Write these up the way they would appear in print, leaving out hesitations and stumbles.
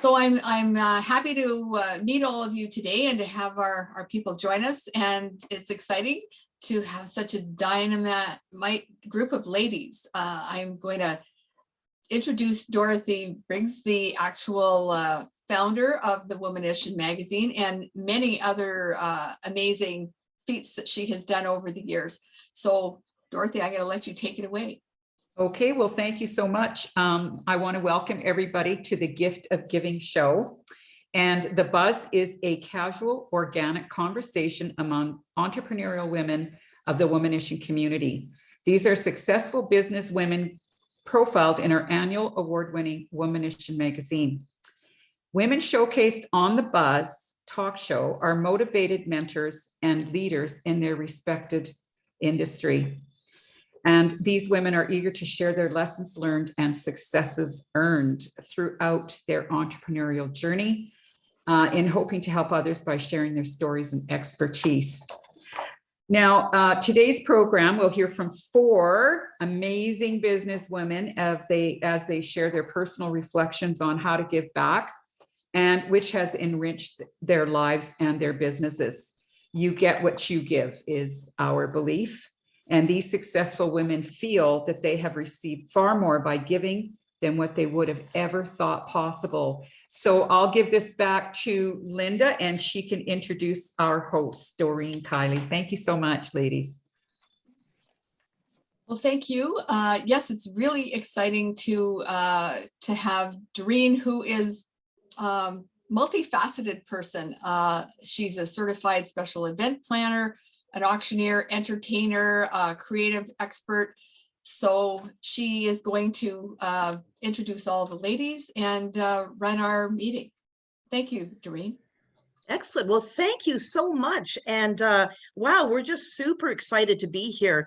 So I'm happy to meet all of you today and to have our people join us. And it's exciting to have such a dynamite group of ladies. I'm going to introduce Dorothy Briggs, the actual founder of the Womanish magazine, and many other amazing feats that she has done over the years. So Dorothy, I'm going to let you take it away. Okay, well, thank you so much. I want to welcome everybody to the Gift of Giving show. And The Buzz is a casual, organic conversation among entrepreneurial women of the Womanish community. These are successful business women profiled in our annual award-winning Womanish magazine. Women showcased on The Buzz talk show are motivated mentors and leaders in their respected industry. And these women are eager to share their lessons learned and successes earned throughout their entrepreneurial journey, in hoping to help others by sharing their stories and expertise. Now, today's program, we'll hear from 4 amazing business women as they share their personal reflections on how to give back, and which has enriched their lives and their businesses. You get what you give is our belief. And these successful women feel that they have received far more by giving than what they would have ever thought possible. So I'll give this back to Linda and she can introduce our host, Dorine, Kiley. Thank you so much, ladies. Well, thank you. Yes, it's really exciting to have Dorine, who is multifaceted person. She's a certified special event planner, an auctioneer, entertainer, creative expert. So she is going to introduce all the ladies and run our meeting. Thank you, Dorine. Excellent. Well, thank you so much. And wow, we're just super excited to be here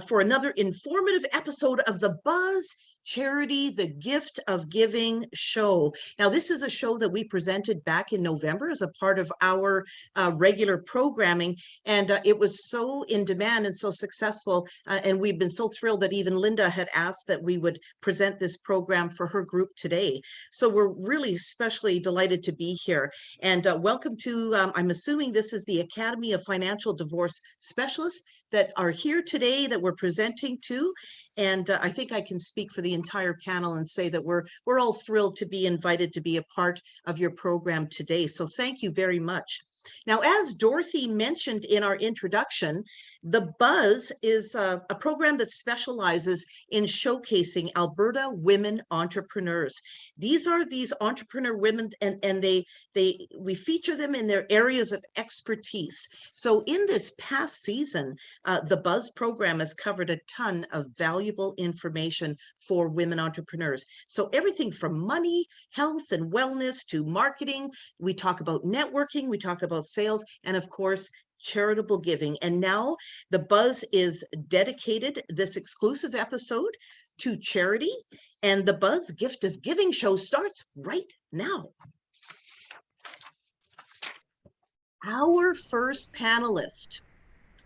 for another informative episode of The Buzz Charity, the Gift of Giving show. Now, this is a show that we presented back in November as a part of our regular programming, and it was so in demand and so successful, and we've been so thrilled that even Linda had asked that we would present this program for her group today. So we're really especially delighted to be here, and welcome to, I'm assuming this is the Academy of Financial Divorce Specialists that are here today that we're presenting to. And I think I can speak for the entire panel and say that we're all thrilled to be invited to be a part of your program today. So thank you very much. Now, as Dorothy mentioned in our introduction, The Buzz is a program that specializes in showcasing Alberta women entrepreneurs. These are these entrepreneur women, and we feature them in their areas of expertise. So in this past season, The Buzz program has covered a ton of valuable information for women entrepreneurs. So everything from money, health, and wellness to marketing. We talk about networking, we talk about sales, and of course, charitable giving. And now The Buzz is dedicated this exclusive episode to charity, and The Buzz Gift of Giving show starts right now. Our first panelist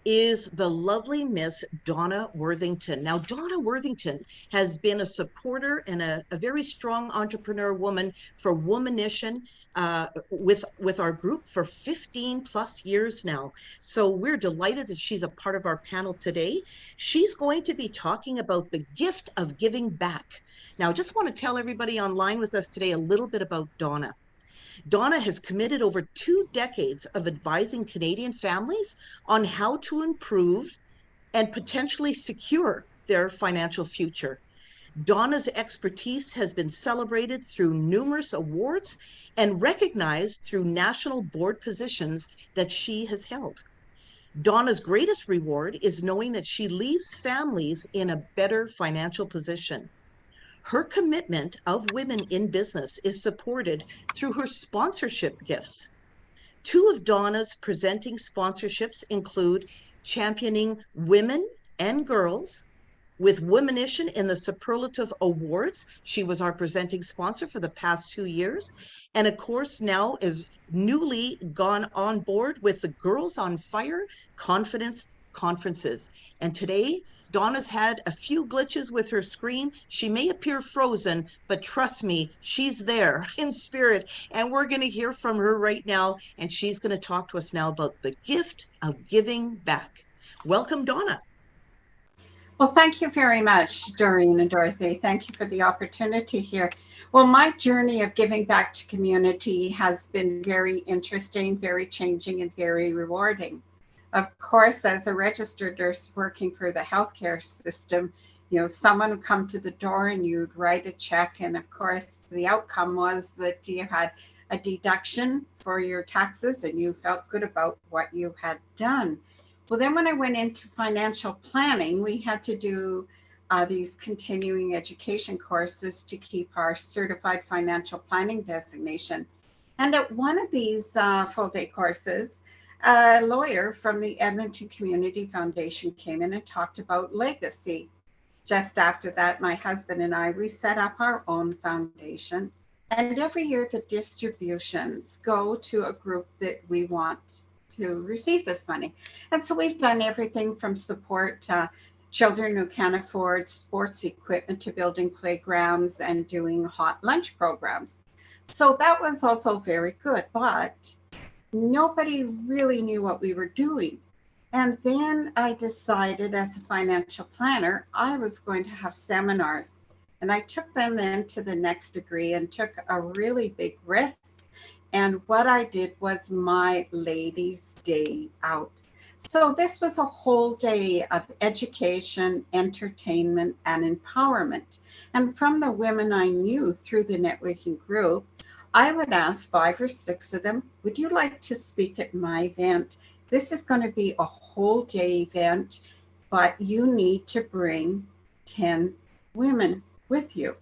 is the lovely Miss Donna Worthington. Now, Donna Worthington has been a supporter and a very strong entrepreneur woman for Womanition with our group for 15 plus years now. So we're delighted that she's a part of our panel today. She's going to be talking about the gift of giving back. Now, I just want to tell everybody online with us today a little bit about Donna. Donna has committed over 2 decades of advising Canadian families on how to improve and potentially secure their financial future. Donna's expertise has been celebrated through numerous awards and recognized through national board positions that she has held. Donna's greatest reward is knowing that she leaves families in a better financial position. Her commitment of women in business is supported through her sponsorship gifts. 2 of Donna's presenting sponsorships include championing women and girls with Womanition in the Superlative Awards. She was our presenting sponsor for the past 2 years. And of course, now is newly gone on board with the Girls on Fire Confidence Conferences. And today, Donna's had a few glitches with her screen. She may appear frozen, but trust me, she's there in spirit. And we're going to hear from her right now. And she's going to talk to us now about the gift of giving back. Welcome, Donna. Well, thank you very much, Dorine and Dorothy. Thank you for the opportunity here. Well, my journey of giving back to community has been very interesting, very changing, and very rewarding. Of course, as a registered nurse working for the healthcare system, someone would come to the door and you'd write a check. And of course, the outcome was that you had a deduction for your taxes and you felt good about what you had done. Well, then when I went into financial planning, we had to do these continuing education courses to keep our certified financial planning designation. And at one of these full-day courses, a lawyer from the Edmonton Community Foundation came in and talked about legacy. Just after that, my husband and I, we set up our own foundation. And every year the distributions go to a group that we want to receive this money. And so we've done everything from support children who can't afford sports equipment to building playgrounds and doing hot lunch programs. So that was also very good, but nobody really knew what we were doing. And then I decided as a financial planner, I was going to have seminars. And I took them then to the next degree and took a really big risk. And what I did was my ladies' day out. So this was a whole day of education, entertainment, and empowerment. And from the women I knew through the networking group, I would ask 5 or 6 of them, would you like to speak at my event? This is going to be a whole day event, but you need to bring 10 women with you.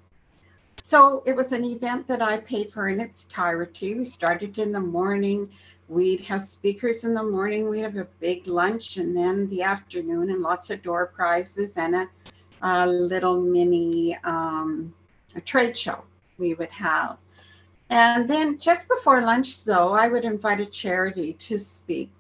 So it was an event that I paid for in its entirety. We started in the morning. We'd have speakers in the morning. We'd have a big lunch, and then the afternoon, and lots of door prizes and a little mini a trade show we would have. And then just before lunch, though, I would invite a charity to speak.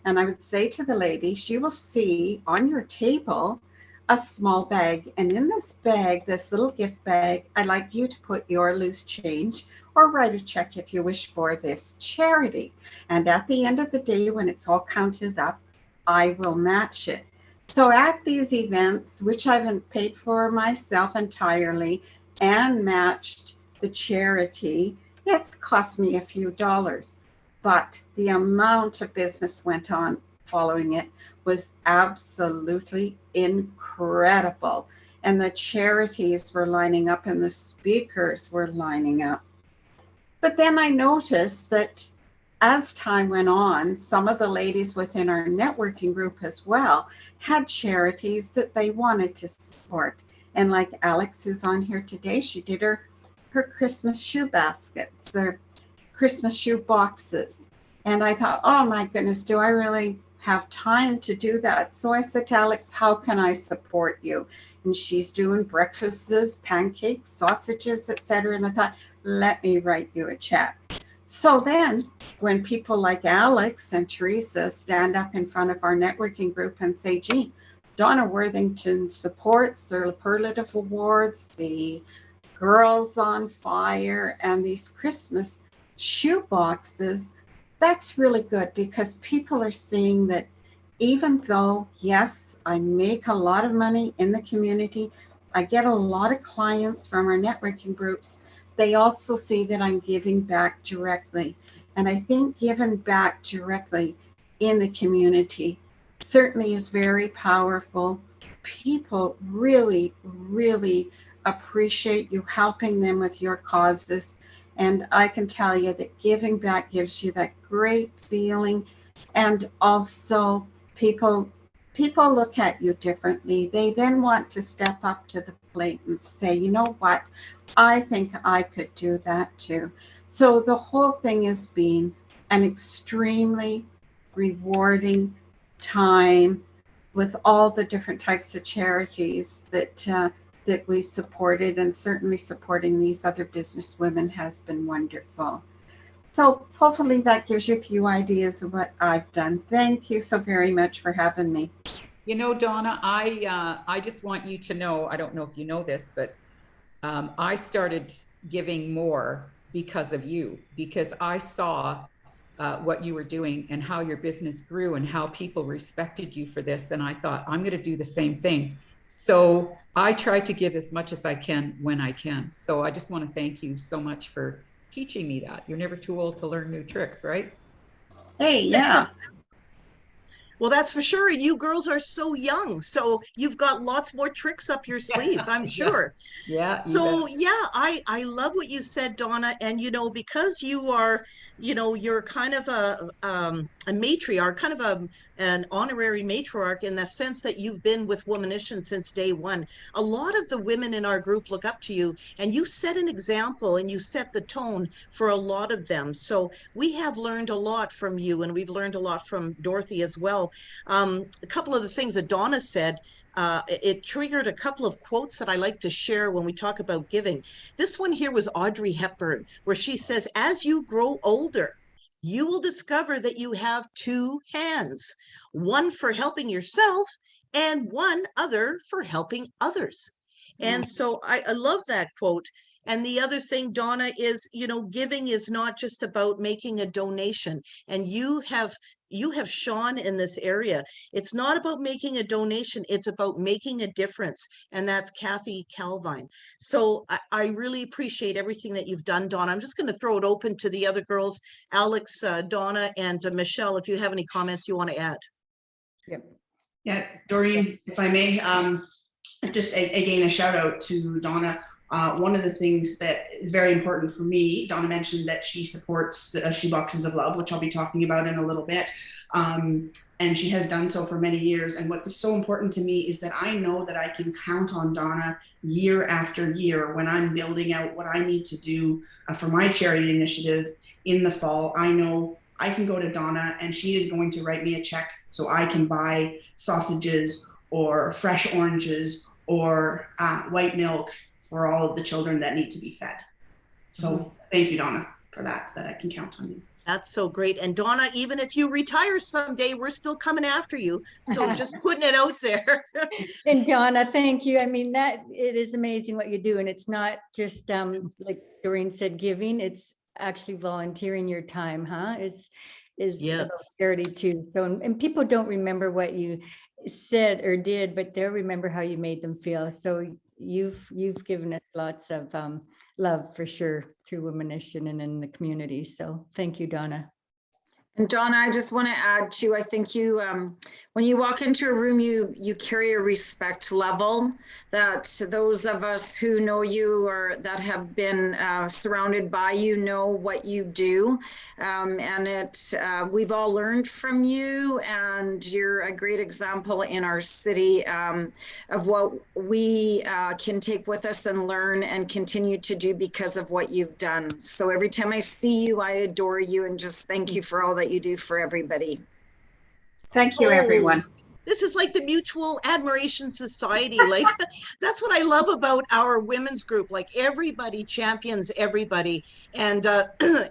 And I would say to the lady, she will see on your table a small bag. And in this bag, this little gift bag, I'd like you to put your loose change or write a check if you wish for this charity. And at the end of the day, when it's all counted up, I will match it. So at these events, which I've paid for myself entirely and matched the charity, it's cost me a few dollars. But the amount of business went on following it was absolutely incredible. And the charities were lining up and the speakers were lining up. But then I noticed that as time went on, some of the ladies within our networking group as well had charities that they wanted to support. And like Alex, who's on here today, she did her Christmas shoe baskets, or Christmas shoe boxes. And I thought, oh my goodness, do I really have time to do that? So I said to Alex, how can I support you? And she's doing breakfasts, pancakes, sausages, etc. And I thought, let me write you a check. So then when people like Alex and Teresa stand up in front of our networking group and say, gee, Donna Worthington supports the superlative awards, the Girls on Fire, and these Christmas shoe boxes, that's really good because people are seeing that even though, yes, I make a lot of money in the community, I get a lot of clients from our networking groups, they also see that I'm giving back directly. And I think giving back directly in the community certainly is very powerful. People really, really appreciate you helping them with your causes. And I can tell you that giving back gives you that great feeling. And also people look at you differently. They then want to step up to the plate and say, you know what, I think I could do that too. So the whole thing has been an extremely rewarding time with all the different types of charities that we've supported, and certainly supporting these other business women has been wonderful. So hopefully that gives you a few ideas of what I've done. Thank you so very much for having me. You know, Donna, I just want you to know, I don't know if you know this, but I started giving more because of you, because I saw what you were doing and how your business grew and how people respected you for this. And I thought, I'm going to do the same thing. So I try to give as much as I can when I can. So I just want to thank you so much for teaching me that. You're never too old to learn new tricks, right? Hey, yeah. Well, that's for sure. And you girls are so young, so you've got lots more tricks up your sleeves, I'm sure. Yeah. So yeah, I love what you said, Donna. And because you are, you're kind of a matriarch, kind of an honorary matriarch in the sense that you've been with Womanition since day one. A lot of the women in our group look up to you, and you set an example and you set the tone for a lot of them. So we have learned a lot from you, and we've learned a lot from Dorothy as well. A couple of the things that Donna said, it triggered a couple of quotes that I like to share when we talk about giving. This one here was Audrey Hepburn, where she says, as you grow older, you will discover that you have two hands, one for helping yourself and one other for helping others. And so I love that quote. And the other thing, Donna, is, giving is not just about making a donation. And you have shone in this area. It's not about making a donation. It's about making a difference. And that's Kathy Calvine. So I really appreciate everything that you've done, Donna. I'm just going to throw it open to the other girls, Alex, Donna, and Michelle, if you have any comments you want to add. Yep. Yeah, Dorine, if I may, just again, a shout out to Donna. One of the things that is very important for me, Donna mentioned that she supports the Shoeboxes of Love, which I'll be talking about in a little bit. And she has done so for many years. And what's so important to me is that I know that I can count on Donna year after year when I'm building out what I need to do for my charity initiative in the fall. I know I can go to Donna and she is going to write me a check so I can buy sausages or fresh oranges or white milk for all of the children that need to be fed. So thank you, Donna, for that I can count on you. That's so great. And Donna, even if you retire someday, we're still coming after you. So just putting it out there. And Donna, thank you. I mean, it is amazing what you do. And it's not just like Doreen said, giving, it's actually volunteering your time, huh? Is Yes. about charity too. So, and people don't remember what you said or did, but they'll remember how you made them feel. So you've given us lots of love for sure through Womanition and in the community. So thank you, Donna. And Donna, I just want to add too, I think you, when you walk into a room, you carry a respect level that those of us who know you or that have been surrounded by you know what you do. And we've all learned from you, and you're a great example in our city of what we can take with us and learn and continue to do because of what you've done. So every time I see you, I adore you and just thank you for all that you do for everybody. Thank you, everyone. This is like the Mutual Admiration Society. Like, that's what I love about our women's group. Like, everybody champions everybody, and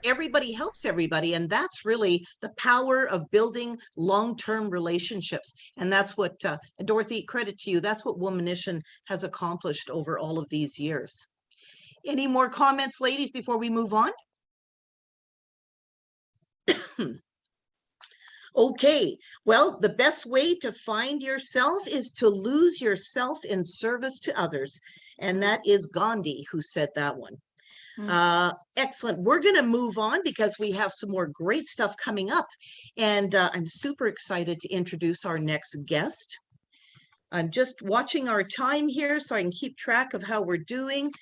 everybody helps everybody. And that's really the power of building long-term relationships. And that's what, Dorothy, credit to you, that's what Womanition has accomplished over all of these years. Any more comments, ladies, before we move on? Okay, well, the best way to find yourself is to lose yourself in service to others. And that is Gandhi who said that one. Excellent. We're going to move on because we have some more great stuff coming up. And I'm super excited to introduce our next guest. I'm just watching our time here so I can keep track of how we're doing.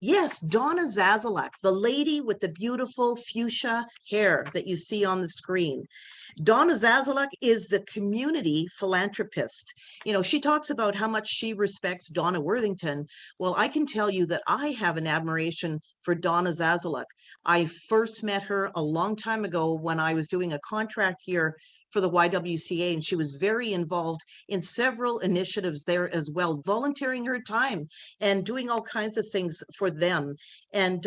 Yes, Donna Zazilek, the lady with the beautiful fuchsia hair that you see on the screen. Donna Zazilek is the community philanthropist. You know, she talks about how much she respects Donna Worthington. Well, I can tell you that I have an admiration for Donna Zazilek. I first met her a long time ago when I was doing a contract here for the YWCA, and she was very involved in several initiatives there as well, volunteering her time and doing all kinds of things for them. And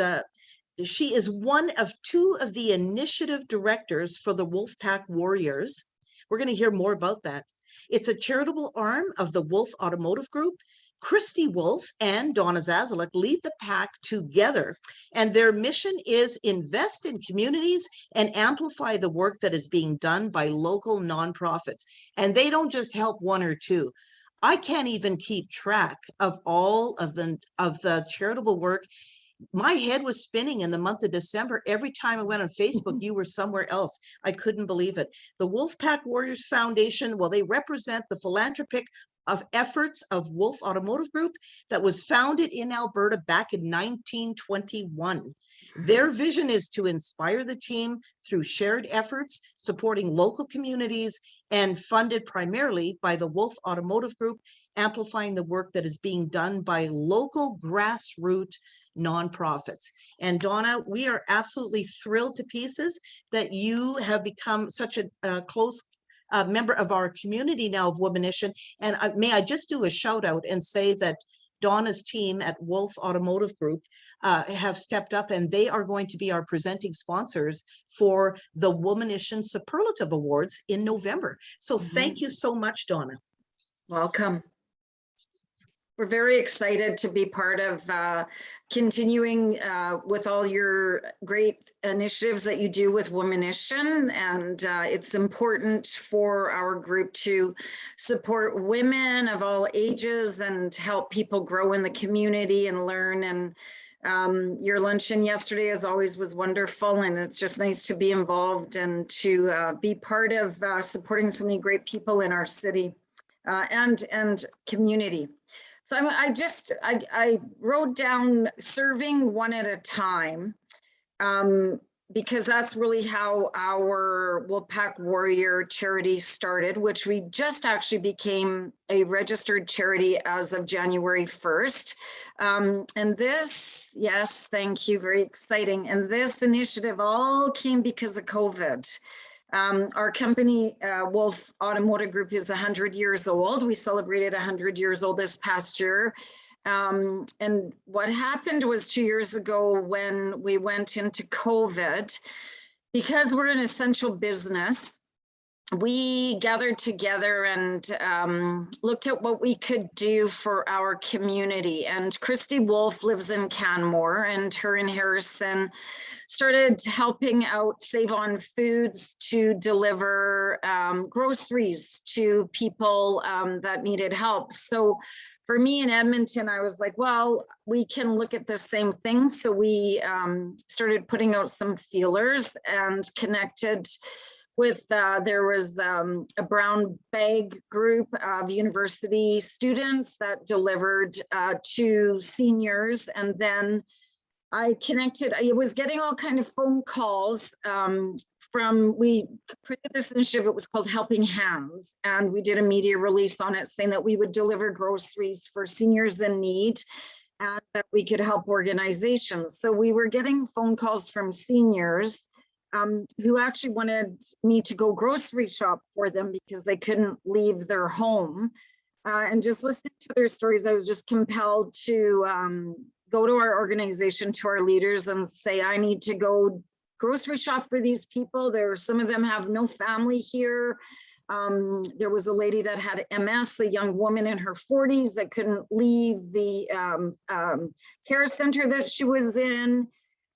she is one of two of the initiative directors for the Wolfpack Warriors. We're going to hear more about that. It's a charitable arm of the Wolf Automotive Group. Christy Wolf and Donna Zazilek lead the pack together, and their mission is invest in communities and amplify the work that is being done by local nonprofits. And they don't just help one or two. I can't even keep track of all of the charitable work. My head was spinning in the month of December. Every time I went on Facebook, you were somewhere else. I couldn't believe it. The Wolfpack Warriors Foundation, well, they represent the philanthropic of efforts of Wolf Automotive Group that was founded in Alberta back in 1921. Their vision is to inspire the team through shared efforts, supporting local communities, and funded primarily by the Wolf Automotive Group, amplifying the work that is being done by local grassroots nonprofits. And Donna, we are absolutely thrilled to pieces that you have become such a close member of our community now of Womanition. And may I just do a shout out and say that Donna's team at Wolf Automotive Group have stepped up, and they are going to be our presenting sponsors for the Womanition Superlative Awards in November. So thank you so much, Donna. Welcome. We're very excited to be part of continuing with all your great initiatives that you do with Womanition. And it's important for our group to support women of all ages and help people grow in the community and learn. And your luncheon yesterday, as always, was wonderful. And it's just nice to be involved and to be part of supporting so many great people in our city and community. So I wrote down serving one at a time, because that's really how our Wolfpack Warrior charity started, which we just actually became a registered charity as of January 1st. And this, yes, thank you, very exciting. And this initiative all came because of COVID. Our company, Wolf Automotive Group, is 100 years old. We celebrated 100 years old this past year. And what happened was 2 years ago when we went into COVID, because we're an essential business, we gathered together and looked at what we could do for our community. And Christy Wolf lives in Canmore, and her and Harrison started helping out Save On Foods to deliver groceries to people that needed help. So for me in Edmonton, I was like, well, we can look at the same thing. So we started putting out some feelers and connected with, there was a brown bag group of university students that delivered to seniors. And then I connected, I was getting all kind of phone calls we created this initiative, it was called Helping Hands. And we did a media release on it saying that we would deliver groceries for seniors in need and that we could help organizations. So we were getting phone calls from seniors who actually wanted me to go grocery shop for them because they couldn't leave their home. And just listening to their stories, I was just compelled to go to our organization, to our leaders, and say, I need to go grocery shop for these people. Some of them have no family here. There was a lady that had MS, a young woman in her 40s that couldn't leave the care center that she was in.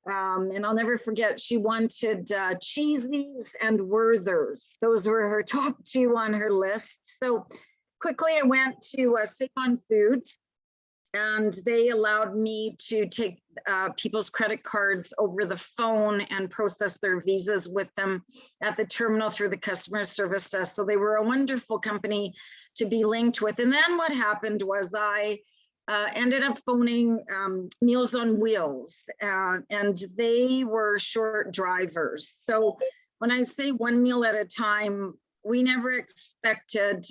And I'll never forget, she wanted cheesies and Werthers. Those were her top two on her list. So quickly I went to Save On Foods, and they allowed me to take people's credit cards over the phone and process their visas with them at the terminal through the customer service desk. So they were a wonderful company to be linked with. And then what happened was I ended up phoning Meals on Wheels, and they were short drivers. So when I say one meal at a time, we never expected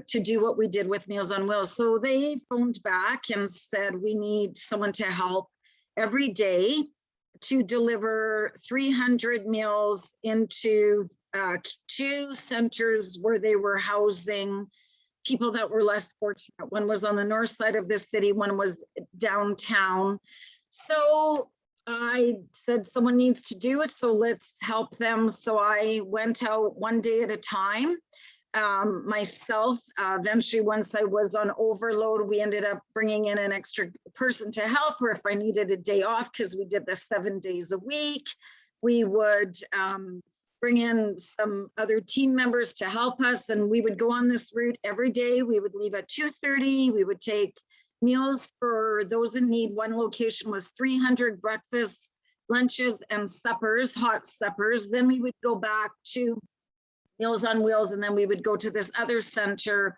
to do what we did with Meals on Wheels. So they phoned back and said, we need someone to help every day to deliver 300 meals into 2 centers where they were housing people that were less fortunate. One was on the north side of the city, one was downtown. So I said, someone needs to do it, so let's help them. So I went out one day at a time. myself. Eventually, once I was on overload, we ended up bringing in an extra person to help, or if I needed a day off, because we did this 7 days a week, we would bring in some other team members to help us, and we would go on this route every day. We would leave at 2:30. We would take meals for those in need. One location was 300 breakfasts, lunches, and suppers, hot suppers. Then we would go back to Meals on Wheels, and then we would go to this other center,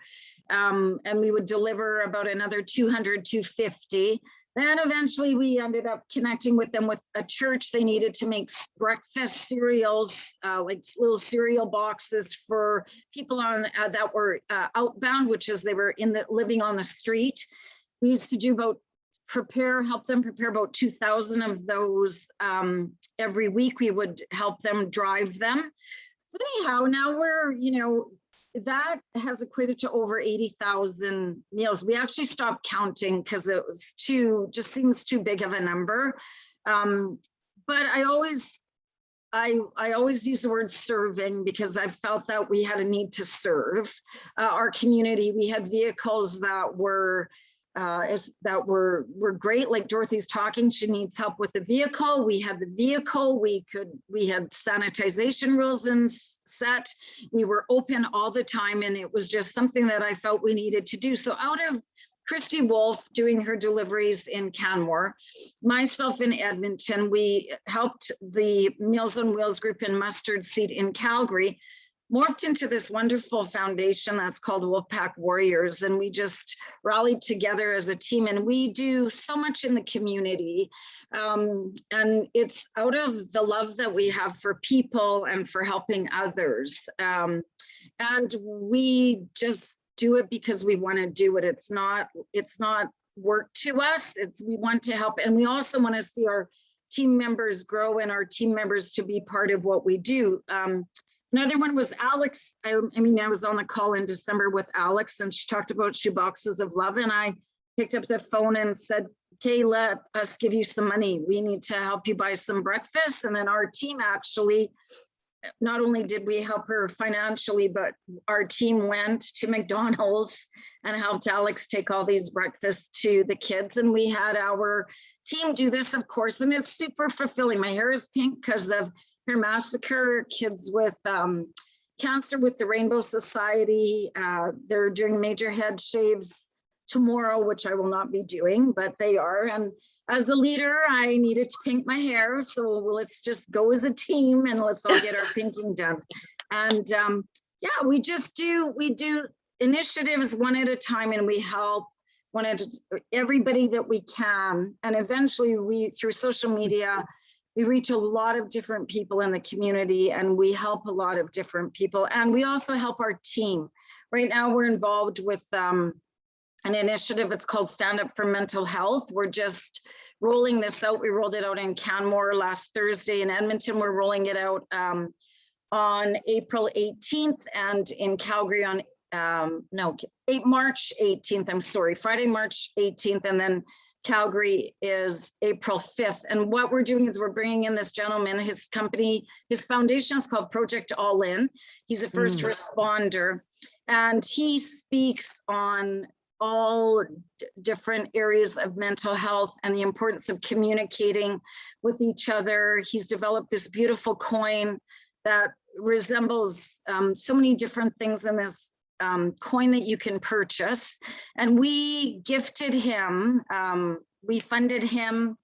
and we would deliver about another 200, 250. Then eventually we ended up connecting with them with a church. They needed to make breakfast cereals, like little cereal boxes for people on that were outbound, which is they were living on the street. We used to do help them prepare about 2,000 of those every week. We would help them drive them. So anyhow, now we're, that has equated to over 80,000 meals. We actually stopped counting because it was just seems too big of a number. But I always use the word serving because I felt that we had a need to serve our community. We had vehicles that were great. Like Dorothy's talking, she needs help with the vehicle. We had the vehicle. We had sanitization rules and set. We were open all the time, and it was just something that I felt we needed to do. So out of Christy Wolf doing her deliveries in Canmore, myself in Edmonton, we helped the Meals on Wheels group in Mustard Seed in Calgary, morphed into this wonderful foundation that's called Wolfpack Warriors. And we just rallied together as a team, and we do so much in the community. And it's out of the love that we have for people and for helping others. And we just do it because we want to do it. It's not work to us. We want to help. And we also want to see our team members grow and our team members to be part of what we do. Another one was Alex. I was on the call in December with Alex, and she talked about Shoeboxes of Love, and I picked up the phone and said, okay, let us give you some money. We need to help you buy some breakfast. And then our team actually, not only did we help her financially, but our team went to McDonald's and helped Alex take all these breakfasts to the kids. And we had our team do this, of course, and it's super fulfilling. My hair is pink because of Hair Massacre, kids with cancer with the Rainbow Society. They're doing major head shaves tomorrow, which I will not be doing, but they are. And as a leader, I needed to pink my hair. So let's just go as a team and let's all get our pinking done. And yeah, we do initiatives one at a time, and we help everybody that we can. And eventually through social media, we reach a lot of different people in the community, and we help a lot of different people. And we also help our team. Right now we're involved with an initiative. It's called Stand Up for Mental Health. We're just rolling this out. We rolled it out in Canmore last Thursday. In Edmonton, we're rolling it out on April 18th, and in Calgary on March 18th. I'm sorry, Friday, March 18th, and then Calgary is April 5th. And what we're doing is we're bringing in this gentleman. His company, his foundation is called Project All In. He's a first responder, and he speaks on all different areas of mental health and the importance of communicating with each other. He's developed this beautiful coin that resembles so many different things in this coin that you can purchase. And we gifted him, we funded him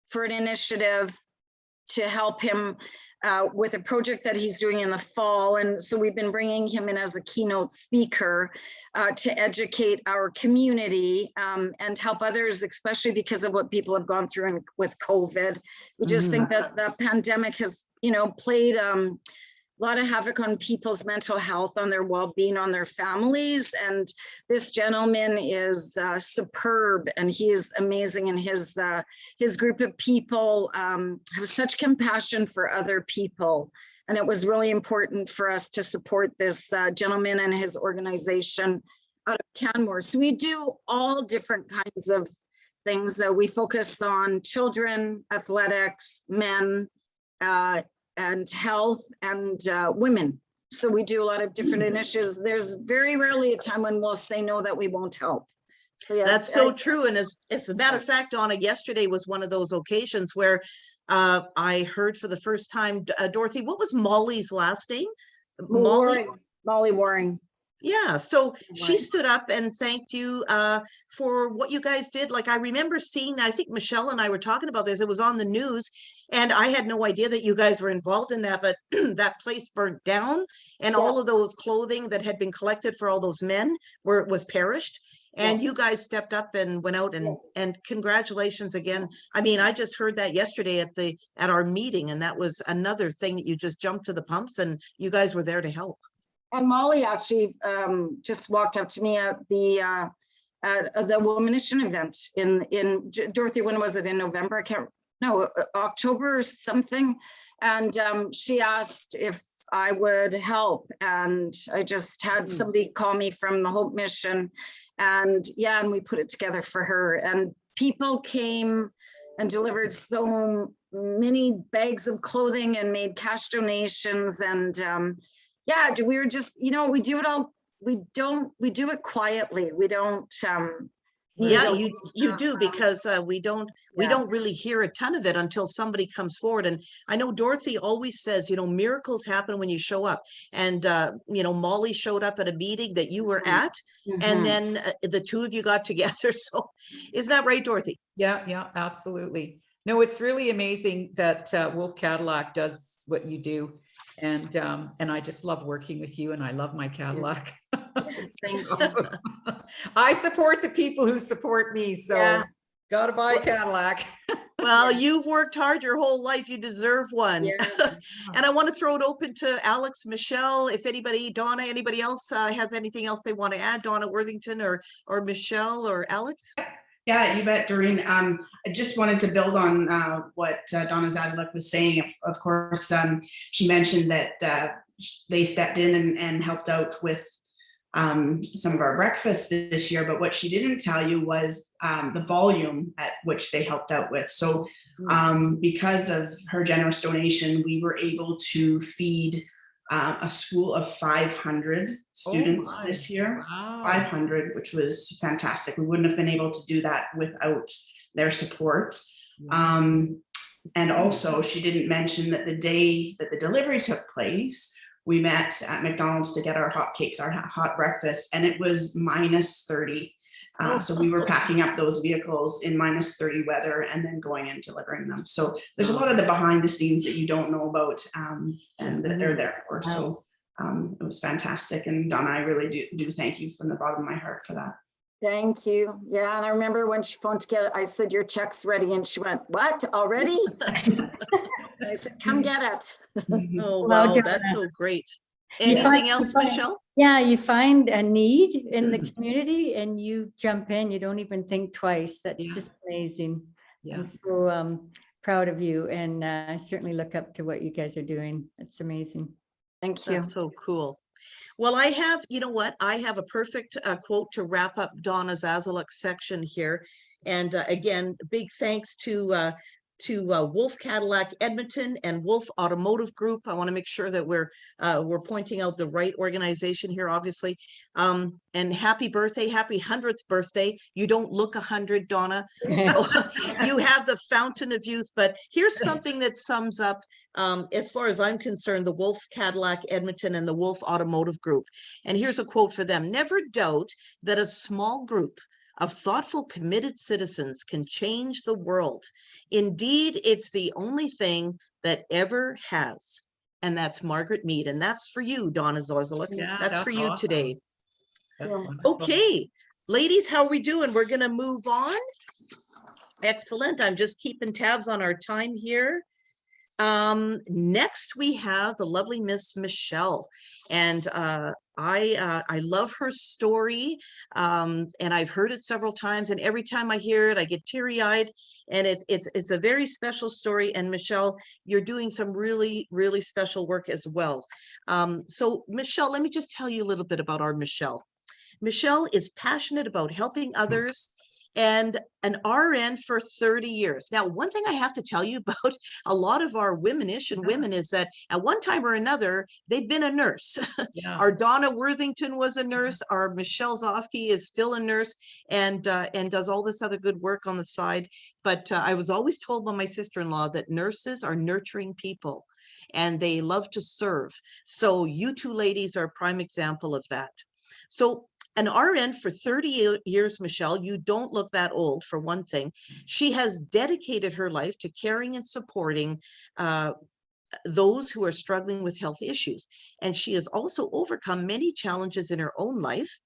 for an initiative to help him with a project that he's doing in the fall. And so we've been bringing him in as a keynote speaker to educate our community and help others, especially because of what people have gone through with COVID. We just think that the pandemic has, played a lot of havoc on people's mental health, on their well-being, on their families. And this gentleman is superb, and he is amazing. And his group of people have such compassion for other people. And it was really important for us to support this gentleman and his organization out of Canmore. So we do all different kinds of things. We focus on children, athletics, men, and health, and women. So we do a lot of different initiatives. There's very rarely a time when we'll say no that we won't help. So yeah, That's so true. And as a matter of fact, Donna, yesterday was one of those occasions where I heard for the first time, Dorothy, what was Molly's last name? Molly Waring. Yeah, so she Right. stood up and thanked you for what you guys did. Like, I remember seeing that. I think Michelle and I were talking about this. It was on the news, and I had no idea that you guys were involved in that, but that place burnt down, and all of those clothing that had been collected for all those men was perished. And you guys stepped up and went out and congratulations again. I mean, I just heard that yesterday at our meeting, and that was another thing that you just jumped to the pumps and you guys were there to help. And Molly actually just walked up to me at the Womanition event in Dorothy. When was it? In November? I can't. No, October or something. And she asked if I would help, and I just had somebody call me from the Hope Mission, and and we put it together for her. And people came and delivered so many bags of clothing and made cash donations, and we were just, we do it all. We do it quietly. We don't. You do, because we don't really hear a ton of it until somebody comes forward. And I know Dorothy always says, miracles happen when you show up. And Molly showed up at a meeting that you were at, and then the two of you got together. So isn't that right, Dorothy? Yeah, absolutely. No, it's really amazing that Wolf Cadillac does what you do. And I just love working with you, and I love my Cadillac. I support the people who support me, so gotta buy a Cadillac. Well, you've worked hard your whole life. You deserve one. And I want to throw it open to Alex, Michelle, if anybody, Donna, anybody else has anything else they want to add, Donna Worthington or Michelle or Alex? Yeah, you bet, Dorine. I just wanted to build on what Donna Zazilek was saying. Of course, she mentioned that they stepped in and helped out with some of our breakfasts this year, but what she didn't tell you was the volume at which they helped out with. So because of her generous donation, we were able to feed a school of 500 students this year. Wow. 500, which was fantastic. We wouldn't have been able to do that without their support. And also, she didn't mention that the day that the delivery took place, we met at McDonald's to get our hot cakes, our hot breakfast, and it was -30. So we were packing up those vehicles in -30 weather and then going and delivering them. So there's a lot of the behind the scenes that you don't know about and that they're there for. So it was fantastic. And Donna, I really do thank you from the bottom of my heart for that. Thank you. Yeah, and I remember when she phoned to get it, I said, "Your check's ready." And she went, "What, already?" I said, "Come get it." Oh, wow, that's so great. Anything else, Michelle? Yeah, you find a need in the community and you jump in. You don't even think twice. That's just amazing. I'm so proud of you, and I certainly look up to what you guys are doing. It's amazing. Thank you. That's so cool. Well, I have, I have a perfect quote to wrap up Donna Zazilek's section here. And again, big thanks to Wolf Cadillac Edmonton and Wolf Automotive Group. I want to make sure that we're pointing out the right organization here, obviously. And happy birthday, happy 100th birthday. You don't look 100, Donna. So you have the fountain of youth. But here's something that sums up, as far as I'm concerned, the Wolf Cadillac Edmonton and the Wolf Automotive Group. And here's a quote for them: "Never doubt that a small group of thoughtful, committed citizens can change the world. Indeed, it's the only thing that ever has." And that's Margaret Mead. And that's for you, Donna Zazilek. That's for you today. Okay, ladies, how are we doing? We're going to move on. Excellent. I'm just keeping tabs on our time here. Next, we have the lovely Miss Michelle. And I love her story, and I've heard it several times, and every time I hear it, I get teary-eyed, and it's a very special story. And Michelle, you're doing some really, really special work as well. So Michelle, let me just tell you a little bit about our Michelle. Michelle is passionate about helping others and an RN for 30 years. Now, one thing I have to tell you about a lot of our womanish and women is that at one time or another, they've been a nurse. Yeah. Our Donna Worthington was a nurse. Our Michelle Zoschke is still a nurse and does all this other good work on the side. But I was always told by my sister-in-law that nurses are nurturing people and they love to serve. So you two ladies are a prime example of that. So an RN for 30 years, Michelle, you don't look that old, for one thing. She has dedicated her life to caring and supporting those who are struggling with health issues. And she has also overcome many challenges in her own life.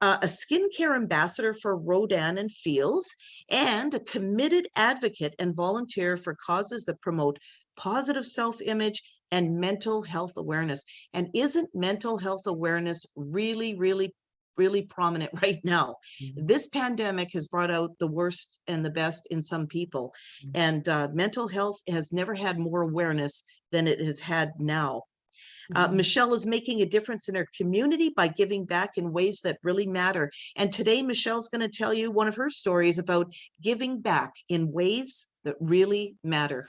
A skincare ambassador for Rodan and Fields, and a committed advocate and volunteer for causes that promote positive self-image and mental health awareness. And isn't mental health awareness really, really, really prominent right now? This pandemic has brought out the worst and the best in some people. And mental health has never had more awareness than it has had now. Michelle is making a difference in her community by giving back in ways that really matter. And today, Michelle's going to tell you one of her stories about giving back in ways that really matter.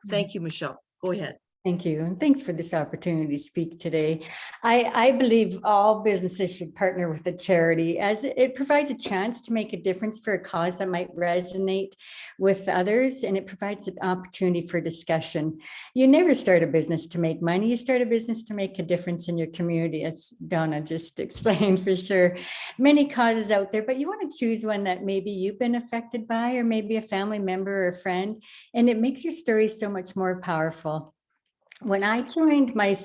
Thank you, Michelle. Go ahead. Thank you. And thanks for this opportunity to speak today. I believe all businesses should partner with a charity, as it provides a chance to make a difference for a cause that might resonate with others, and it provides an opportunity for discussion. You never start a business to make money. You start a business to make a difference in your community, as Donna just explained, for sure. Many causes out there, but you want to choose one that maybe you've been affected by, or maybe a family member or a friend, and it makes your story so much more powerful. When I joined my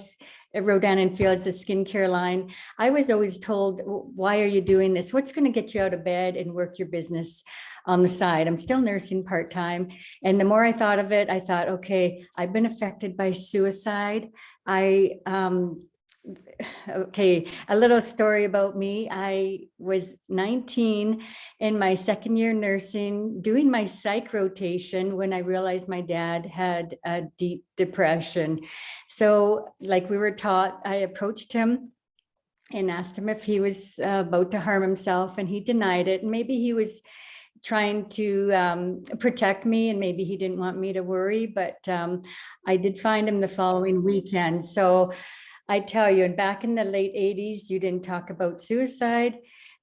Rodan and Fields, the skincare line, I was always told, why are you doing this? What's going to get you out of bed and work your business on the side? I'm still nursing part-time. And the more I thought of it, I thought, okay, I've been affected by suicide. Okay, a little story about me. I was 19 in my second year nursing, doing my psych rotation when I realized my dad had a deep depression. So like we were taught, I approached him and asked him if he was about to harm himself, and he denied it. Maybe he was trying to protect me, and maybe he didn't want me to worry, but I did find him the following weekend. So I tell you, back in the late 80s, you didn't talk about suicide.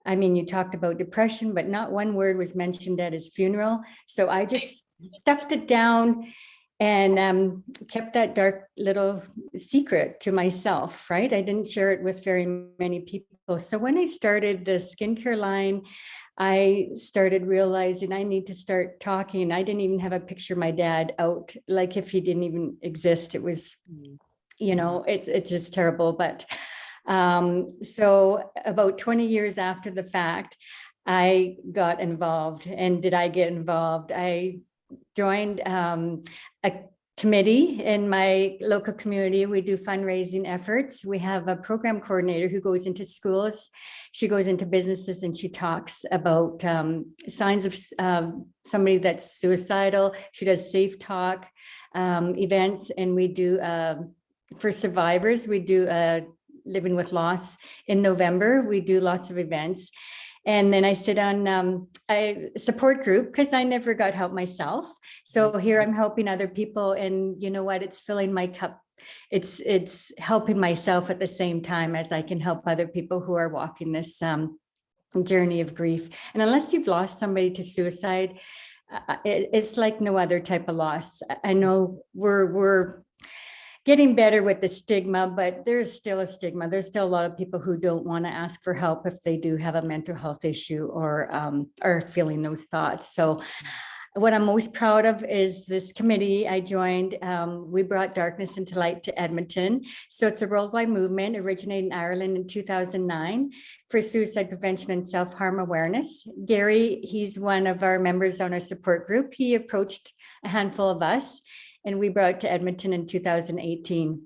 I mean, you talked about depression, but not one word was mentioned at his funeral. So I just stuffed it down and kept that dark little secret to myself, right? I didn't share it with very many people. So when I started the skincare line, I started realizing I need to start talking. I didn't even have a picture of my dad out, like if he didn't even exist. It was, you know, it's just terrible. But so about 20 years after the fact, I got involved. And did I get involved? I joined a committee in my local community. We do fundraising efforts. We have a program coordinator who goes into schools. She goes into businesses and she talks about signs of somebody that's suicidal. She does safe talk events, and we do for survivors, we do living with loss in November. We do lots of events. And then I sit on a support group because I never got help myself. So here I'm helping other people, and you know what? It's filling my cup. It's helping myself at the same time as I can help other people who are walking this journey of grief. And unless you've lost somebody to suicide, it's like no other type of loss. I know we're getting better with the stigma, but there's still a stigma. There's still a lot of people who don't want to ask for help if they do have a mental health issue or are feeling those thoughts. So what I'm most proud of is this committee I joined. We brought darkness into light to Edmonton. So it's a worldwide movement originated in Ireland in 2009 for suicide prevention and self-harm awareness. Gary, he's one of our members on our support group. He approached a handful of us, and we brought it to Edmonton in 2018.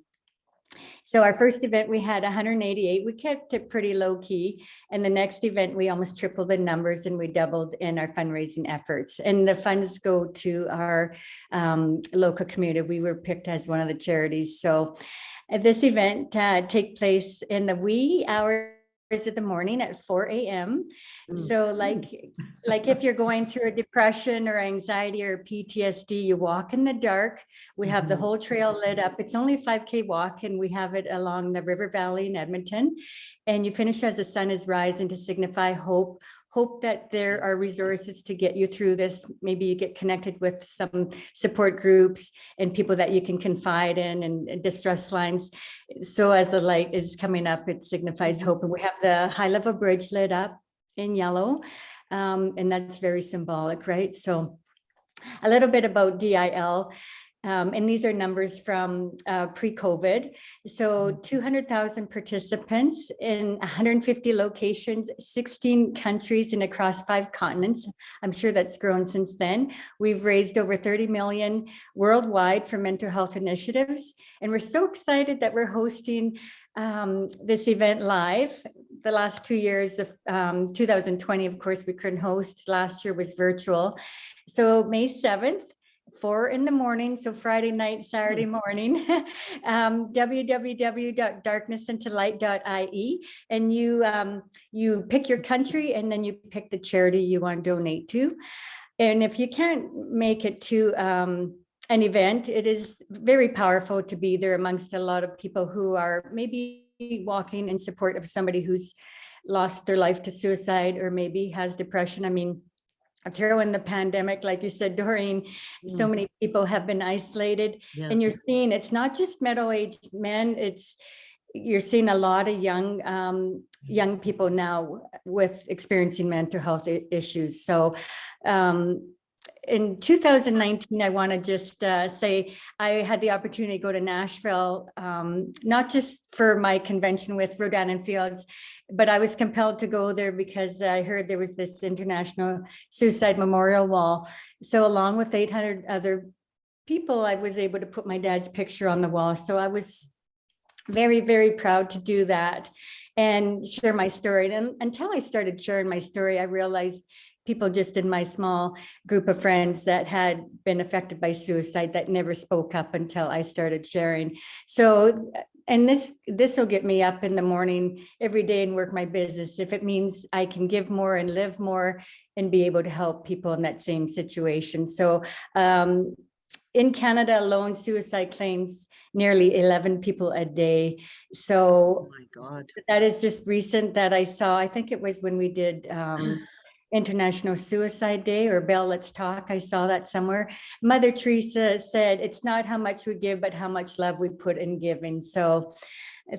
So our first event, we had 188. We kept it pretty low key. And the next event, we almost tripled the numbers and we doubled in our fundraising efforts. And the funds go to our local community. We were picked as one of the charities. So this event take place in the wee hours of the morning at 4 a.m. So like if you're going through a depression or anxiety or PTSD, you walk in the dark. We have the whole trail lit up. It's only a 5K walk, and we have it along the river valley in Edmonton. And you finish as the sun is rising to signify hope that there are resources to get you through this. Maybe you get connected with some support groups and people that you can confide in, and distress lines. So as the light is coming up, it signifies hope. And we have the high level bridge lit up in yellow. And that's very symbolic, right? So a little bit about DIL. And these are numbers from pre-COVID. So 200,000 participants in 150 locations, 16 countries and across 5 continents. I'm sure that's grown since then. We've raised over 30 million worldwide for mental health initiatives. And we're so excited that we're hosting this event live. The last 2 years, 2020, of course, we couldn't host. Last year was virtual. So May 7th, 4 in the morning, so Friday night, Saturday morning, www.darknessintolight.ie, and you pick your country, and then you pick the charity you want to donate to. And if you can't make it to an event, it is very powerful to be there amongst a lot of people who are maybe walking in support of somebody who's lost their life to suicide or maybe has depression. I mean, throw in the pandemic, like you said, Dorine, so many people have been isolated. Yes. And you're seeing it's not just middle-aged men, you're seeing a lot of young people now with experiencing mental health issues. So in 2019, I want to just say I had the opportunity to go to Nashville, not just for my convention with Rodan and Fields, but I was compelled to go there because I heard there was this international suicide memorial wall. So along with 800 other people, I was able to put my dad's picture on the wall. So I was very, very proud to do that and share my story. And until I started sharing my story, I realized people just in my small group of friends that had been affected by suicide that never spoke up until I started sharing. So, and this will get me up in the morning every day and work my business if it means I can give more and live more and be able to help people in that same situation. So in Canada alone, suicide claims nearly 11 people a day. So Oh my God. that is just recent that I saw. I think it was when we did International Suicide Day or Bell Let's Talk. I saw that somewhere. Mother Teresa said, it's not how much we give, but how much love we put in giving. So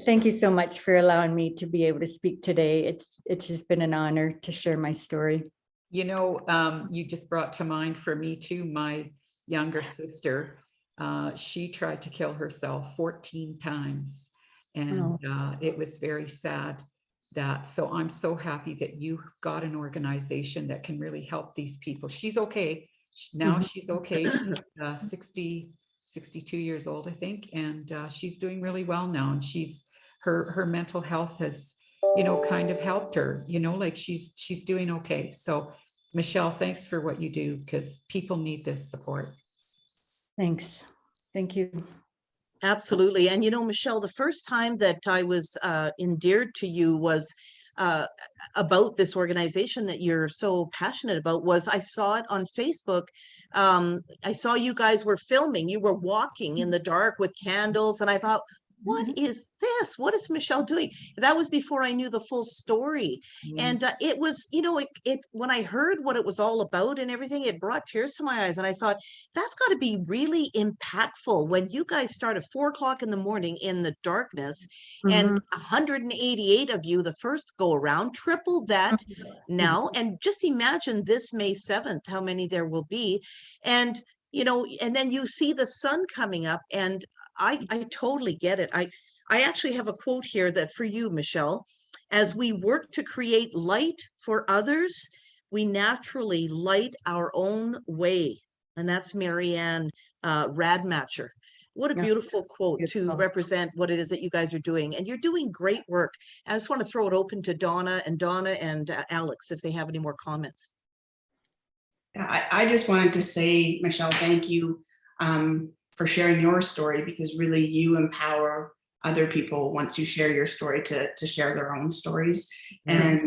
thank you so much for allowing me to be able to speak today. It's just been an honor to share my story. You know, you just brought to mind for me too, my younger sister. She tried to kill herself 14 times. And it was very sad. So I'm so happy that you got an organization that can really help these people. She's okay. Now she's okay. She's 62 years old, I think. And she's doing really well now. And her mental health has, kind of helped her, like she's doing okay. So Michelle, thanks for what you do because people need this support. Thanks. Thank you. Absolutely. And Michelle, the first time that I was endeared to you was about this organization that you're so passionate about was I saw it on Facebook. I saw you guys were filming, you were walking in the dark with candles, and I thought, what is this? What is Michelle doing? That was before I knew the full story. And it was, when I heard what it was all about and everything, it brought tears to my eyes. And I thought, that's got to be really impactful when you guys start at 4 o'clock in the morning in the darkness and 188 of you, the first go around, triple that now. And just imagine this May 7th, how many there will be. And, and then you see the sun coming up, and I totally get it. I actually have a quote here that for you, Michelle, as we work to create light for others, we naturally light our own way. And that's Marianne Radmacher. What a beautiful quote to represent what it is that you guys are doing. And you're doing great work. I just want to throw it open to Donna and Alex, if they have any more comments. I just wanted to say, Michelle, thank you for sharing your story, because really you empower other people, once you share your story, to share their own stories. Yeah.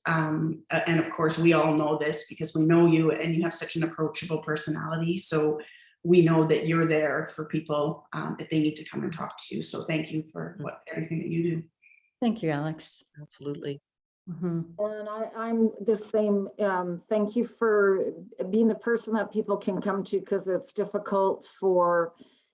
And of course, we all know this because we know you, and you have such an approachable personality. So we know that you're there for people if they need to come and talk to you. So thank you for everything that you do. Thank you, Alex. Absolutely. Mhm. And I'm the same. Thank you for being the person that people can come to, because it's difficult for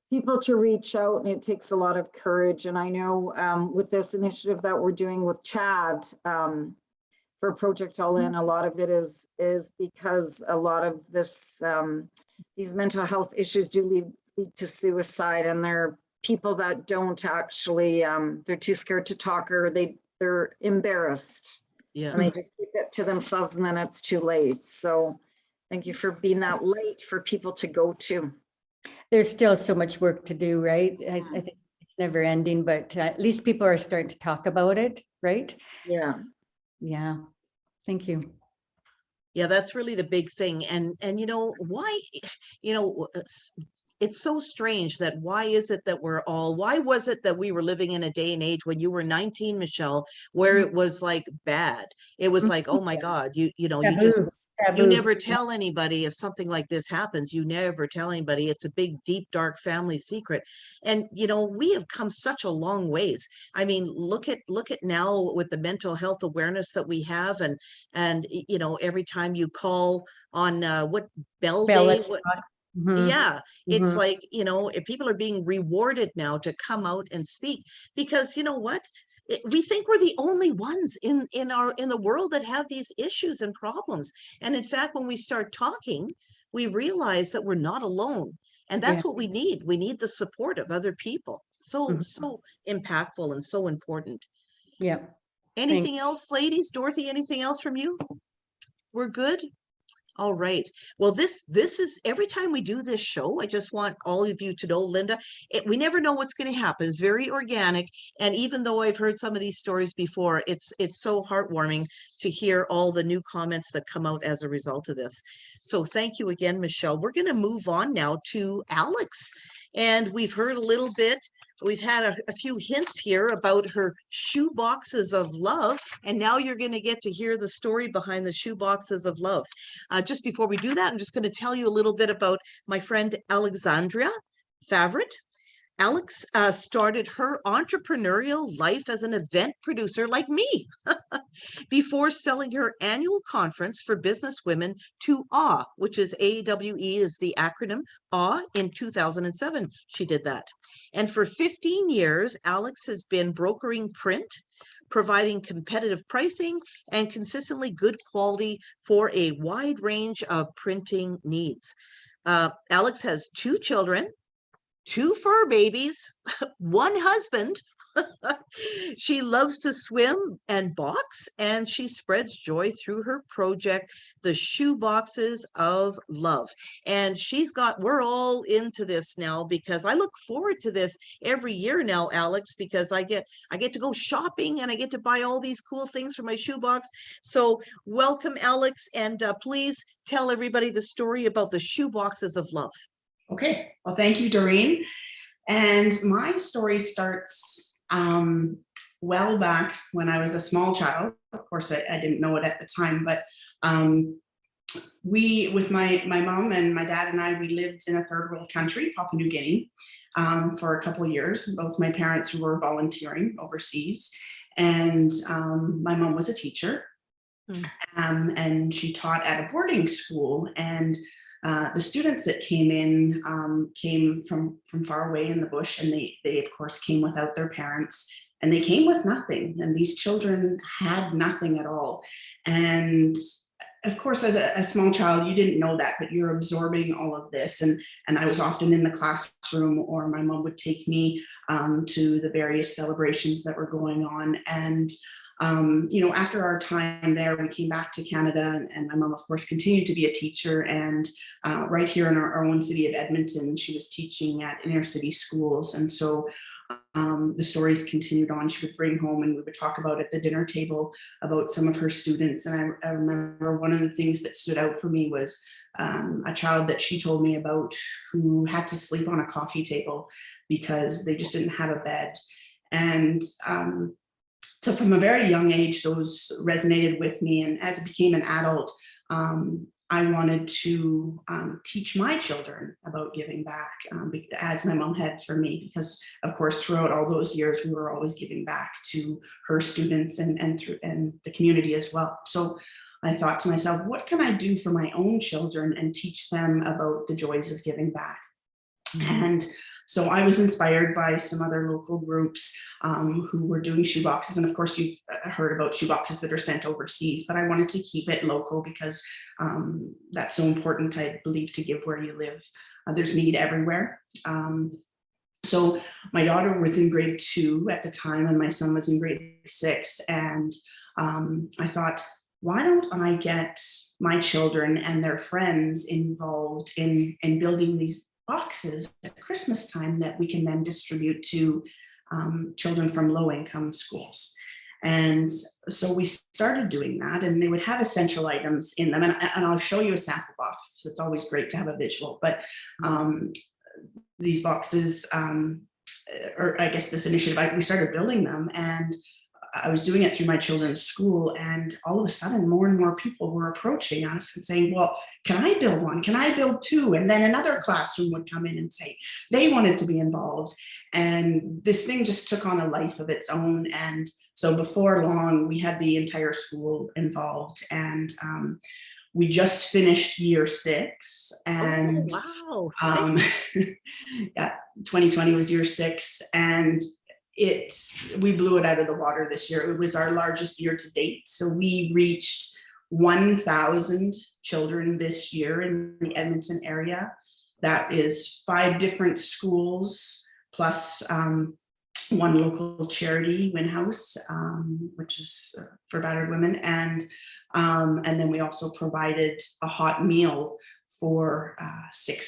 people to reach out and it takes a lot of courage. And I know with this initiative that we're doing with Chad for Project All In, a lot of it is because a lot of this, these mental health issues do lead to suicide, and they're people that don't actually, they're too scared to talk, or they're embarrassed. Yeah. And they just keep it to themselves, and then it's too late. So thank you for being that light for people to go to. There's still so much work to do, right? I think it's never ending, but at least people are starting to talk about it, right? Yeah. Yeah. Thank you. Yeah, that's really the big thing. And you know, why, you know, it's so strange that why was it that we were living in a day and age when you were 19, Michelle, where it was like bad. It was like, oh my God, you know, you never tell anybody if something like this happens. You never tell anybody. It's a big, deep, dark family secret. And, you know, we have come such a long ways. I mean, look at now with the mental health awareness that we have. And, you know, every time you call on what Bell Day, yeah, it's like, you know, if people are being rewarded now to come out and speak, because you know what, we think we're the only ones in the world that have these issues and problems. And in fact, when we start talking, we realize that we're not alone. And that's what we need. We need the support of other people. So impactful and so important. Yeah. Anything else, ladies? Dorothy, anything else from you? We're good. All right. Well, this is every time we do this show, I just want all of you to know, Linda, we never know what's going to happen. It's very organic. And even though I've heard some of these stories before, it's so heartwarming to hear all the new comments that come out as a result of this. So thank you again, Michelle. We're going to move on now to Alex. And we've heard a little bit. We've had a few hints here about her shoeboxes of love, and now you're going to get to hear the story behind the shoeboxes of love. Just before we do that, I'm just going to tell you a little bit about my friend Alexandria Facret. Alex started her entrepreneurial life as an event producer like me before selling her annual conference for business women to AWE, which is AWE is the acronym AWE. In 2007, she did that. And for 15 years, Alex has been brokering print, providing competitive pricing and consistently good quality for a wide range of printing needs. Alex has 2 children, 2 fur babies, 1 husband. She loves to swim and box, and she spreads joy through her project, the Shoeboxes of Love. And we're all into this now, because I look forward to this every year now, Alex, because I get to go shopping and I get to buy all these cool things for my shoebox. So welcome, Alex, and please tell everybody the story about the Shoeboxes of Love. Okay, well, thank you, Dorine. And my story starts well back when I was a small child. Of course, I didn't know it at the time, but with my mom and my dad and I, we lived in a third world country, Papua New Guinea, for a couple of years. Both my parents were volunteering overseas, and my mom was a teacher, and she taught at a boarding school. And the students that came in came from far away in the bush, and they of course came without their parents, and they came with nothing. And these children had nothing at all. And of course, as a small child, you didn't know that, but you're absorbing all of this. And I was often in the classroom, or my mom would take me to the various celebrations that were going on. And you know, after our time there, we came back to Canada, and my mom, of course, continued to be a teacher. And right here in our own city of Edmonton, she was teaching at inner city schools. And so the stories continued on. She would bring home, and we would talk about at the dinner table about some of her students. And I remember one of the things that stood out for me was a child that she told me about who had to sleep on a coffee table because they just didn't have a bed. And so from a very young age, those resonated with me. And as I became an adult, I wanted to teach my children about giving back, as my mom had for me, because of course, throughout all those years, we were always giving back to her students and the community as well. So I thought to myself, what can I do for my own children and teach them about the joys of giving back? And so I was inspired by some other local groups who were doing shoeboxes. And of course, you've heard about shoeboxes that are sent overseas, but I wanted to keep it local because that's so important, I believe, to give where you live. There's need everywhere. So my daughter was in grade 2 at the time, and my son was in grade 6. And I thought, why don't I get my children and their friends involved in building these boxes at Christmas time that we can then distribute to children from low-income schools. And so we started doing that, and they would have essential items in them. And I'll show you a sample box because it's always great to have a visual. But these boxes, or I guess this initiative, we started building them, and I was doing it through my children's school, and all of a sudden more and more people were approaching us and saying, well, can I build one? Can I build 2? And then another classroom would come in and say they wanted to be involved. And this thing just took on a life of its own. And so before long, we had the entire school involved, and we just finished year 6. And oh, wow. Yeah, 2020 was year 6, and we blew it out of the water this year. It was our largest year to date. So we reached 1,000 children this year in the Edmonton area. That is 5 different schools plus one local charity, Winhouse, which is for battered women. And then we also provided a hot meal for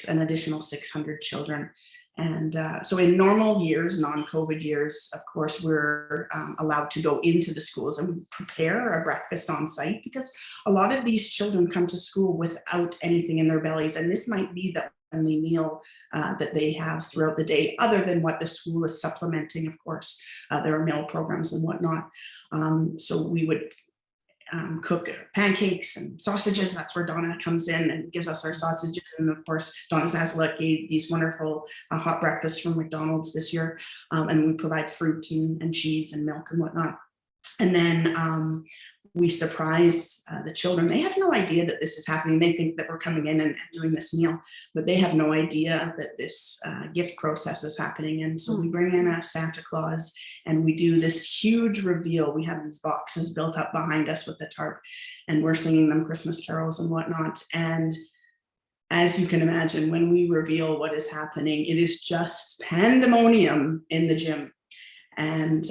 an additional 600 children. And so in normal years, non-COVID years, of course, we're allowed to go into the schools and prepare a breakfast on site, because a lot of these children come to school without anything in their bellies. And this might be the only meal that they have throughout the day, other than what the school is supplementing. Of course, there are meal programs and whatnot. So we would cook pancakes and sausages. That's where Donna comes in and gives us our sausages. And of course, Donna Zazilek gave these wonderful hot breakfasts from McDonald's this year. And we provide fruit and cheese and milk and whatnot. And then we surprise the children. They have no idea that this is happening. They think that we're coming in and doing this meal, but they have no idea that this gift process is happening. And so we bring in a Santa Claus, and we do this huge reveal. We have these boxes built up behind us with the tarp, and we're singing them Christmas carols and whatnot. And as you can imagine, when we reveal what is happening, it is just pandemonium in the gym. And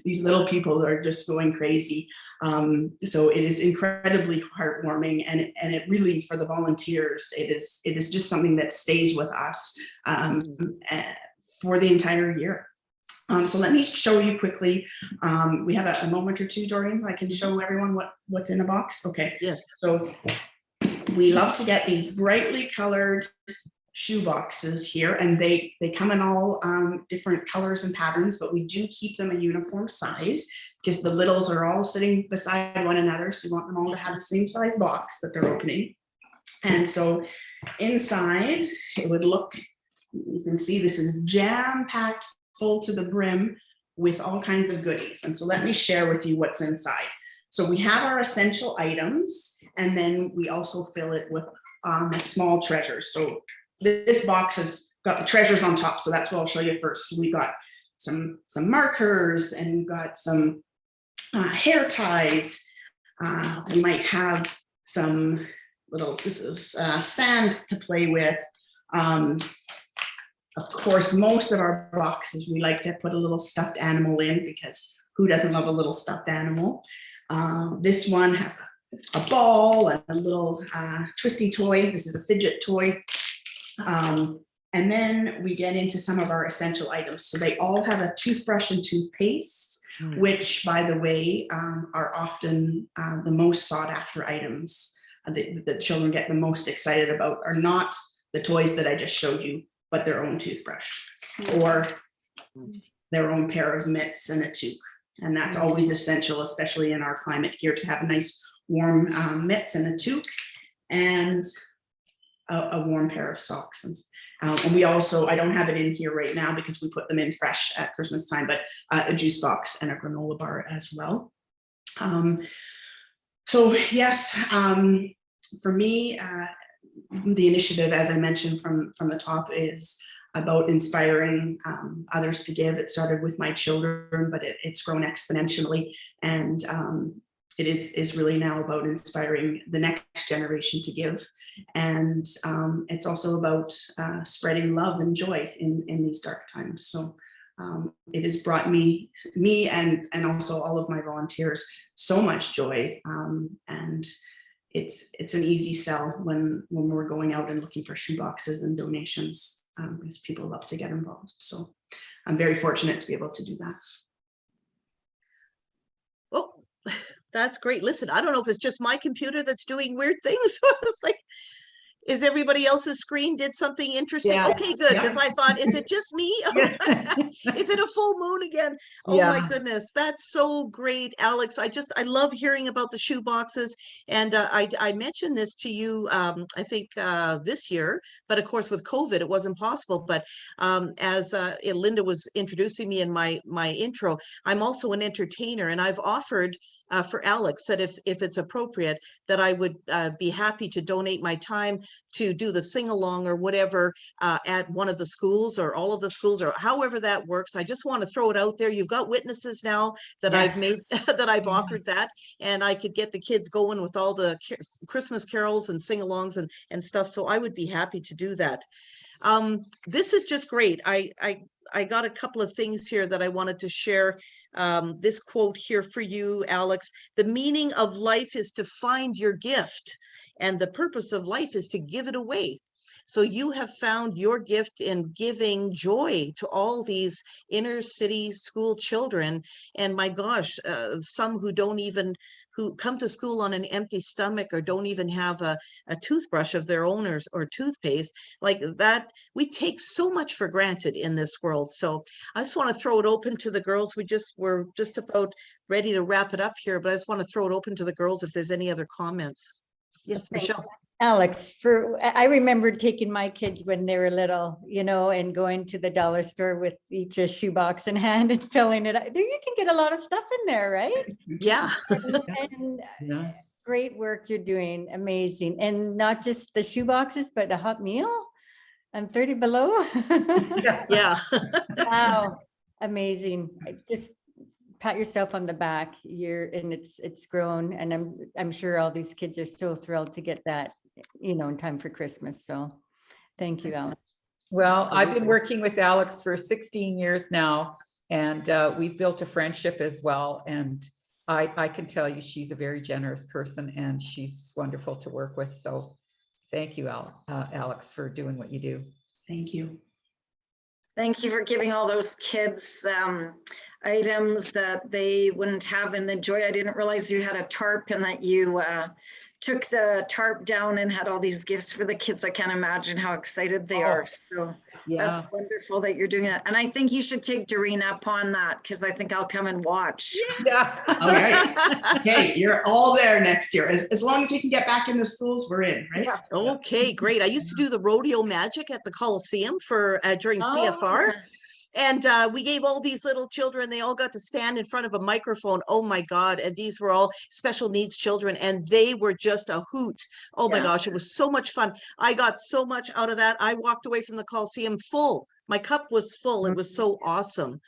these little people are just going crazy. So it is incredibly heartwarming, and it really, for the volunteers, it is just something that stays with us for the entire year. So let me show you quickly. We have a moment or two, Dorine, so I can show everyone what's in the box. Okay. Yes. So we love to get these brightly colored shoe boxes here, and they come in all different colors and patterns, but we do keep them a uniform size because the littles are all sitting beside one another, so we want them all to have the same size box that they're opening. And so inside it would look, you can see this is jam-packed full to the brim with all kinds of goodies. And so let me share with you what's inside. So we have our essential items, and then we also fill it with small treasures. So this box has got the treasures on top, so that's what I'll show you first. So we got some markers, and we've got some hair ties. We might have some this is sand to play with. Of course, most of our boxes, we like to put a little stuffed animal in, because who doesn't love a little stuffed animal? This one has a ball and a little twisty toy. This is a fidget toy. And then we get into some of our essential items. So they all have a toothbrush and toothpaste, which, by the way, are often the most sought after items that the children get the most excited about, are not the toys that I just showed you, but their own toothbrush or their own pair of mitts and a toque. And that's always essential, especially in our climate here, to have a nice warm mitts and a toque and a warm pair of socks. And we also, I don't have it in here right now because we put them in fresh at Christmas time, but a juice box and a granola bar as well. So yes, for me, the initiative, as I mentioned from the top, is about inspiring others to give. It started with my children, but it's grown exponentially. And it is really now about inspiring the next generation to give. And it's also about spreading love and joy in these dark times. So it has brought me and also all of my volunteers so much joy. And it's an easy sell when we're going out and looking for shoe boxes and donations, because people love to get involved. So I'm very fortunate to be able to do that. Oh, that's great. Listen, I don't know if it's just my computer that's doing weird things. I was like, is everybody else's screen did something interesting? Yeah. Okay, good. Because Yeah. I thought, is it just me? Is it a full moon again? Oh Yeah. my goodness, that's so great, Alex. I love hearing about the shoe boxes. And I mentioned this to you, I think this year, but of course with COVID, it wasn't possible. But as Linda was introducing me in my intro, I'm also an entertainer, and I've offered for Alex that if it's appropriate, that I would be happy to donate my time to do the sing-along or whatever at one of the schools or all of the schools or however that works. I just want to throw it out there. You've got witnesses now that I've made, that I've offered that, and I could get the kids going with all the Christmas carols and sing-alongs and stuff. So I would be happy to do that. This is just great. I got a couple of things here that I wanted to share. This quote here for you, Alex: "The meaning of life is to find your gift, and the purpose of life is to give it away." So you have found your gift in giving joy to all these inner city school children. And my gosh, some who come to school on an empty stomach or don't even have a toothbrush of their own or toothpaste like that. We take so much for granted in this world. So I just want to throw it open to the girls. We're just about ready to wrap it up here, but I just want to throw it open to the girls if there's any other comments. Yes, Michelle. Alex, I remember taking my kids when they were little, and going to the dollar store with each a shoebox in hand and filling it up. You can get a lot of stuff in there, right? Yeah. And great work you're doing. Amazing. And not just the shoe boxes, but a hot meal and 30 below. Yeah. Wow. Amazing. Just pat yourself on the back. It's grown, and I'm sure all these kids are so thrilled to get that, in time for Christmas. So thank you, Alex. Well, I've been working with Alex for 16 years now, and we've built a friendship as well. And I can tell you she's a very generous person, and she's just wonderful to work with. So thank you, Alex, for doing what you do. Thank you. Thank you for giving all those kids items that they wouldn't have in the joy. I didn't realize you had a tarp and that you took the tarp down and had all these gifts for the kids. I can't imagine how excited they are. So that's wonderful that you're doing it. And I think you should take Dorine up on that, because I think I'll come and watch. Yeah. All right. Okay, you're all there next year. As long as we can get back in the schools, we're in, right? Yeah. Okay, great. I used to do the rodeo magic at the Coliseum during CFR. And we gave all these little children, they all got to stand in front of a microphone. Oh my God. And these were all special needs children, and they were just a hoot. Oh my gosh, it was so much fun. I got so much out of that. I walked away from the Coliseum full. My cup was full. It was so awesome.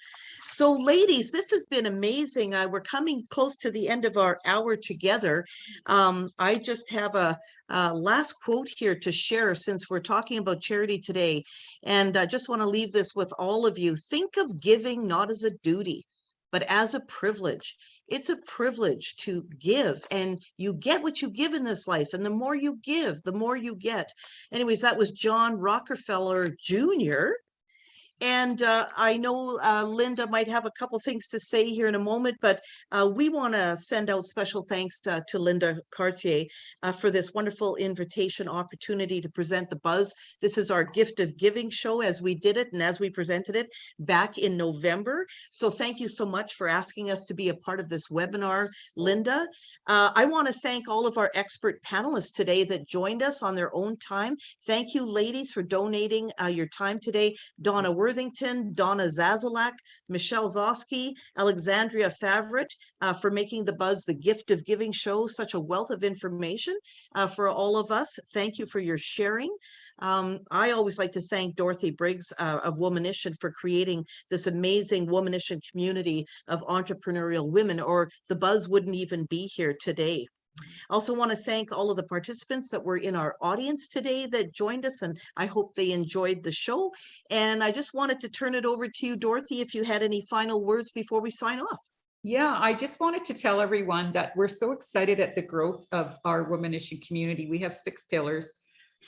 So ladies, this has been amazing. We're coming close to the end of our hour together. I just have a last quote here to share, since we're talking about charity today. And I just want to leave this with all of you. Think of giving not as a duty, but as a privilege. It's a privilege to give, and you get what you give in this life. And the more you give, the more you get. Anyways, that was John Rockefeller Jr. And I know Linda might have a couple things to say here in a moment, but we want to send out special thanks to Linda Cartier for this wonderful invitation opportunity to present the Buzz. This is our gift of giving show as we did it and as we presented it back in November. So thank you so much for asking us to be a part of this webinar, Linda. I want to thank all of our expert panelists today that joined us on their own time. Thank you, ladies, for donating your time today. Donna Worthington, Donna Zazilek, Michelle Zoschke, Alexandria Facret, for making the Buzz the Gift of Giving show such a wealth of information for all of us. Thank you for your sharing. I always like to thank Dorothy Briggs of Womanition for creating this amazing Womanition community of entrepreneurial women, or the Buzz wouldn't even be here today. I also want to thank all of the participants that were in our audience today that joined us, and I hope they enjoyed the show. And I just wanted to turn it over to you, Dorothy, if you had any final words before we sign off. Yeah, I just wanted to tell everyone that we're so excited at the growth of our Womanition community. We have 6 pillars,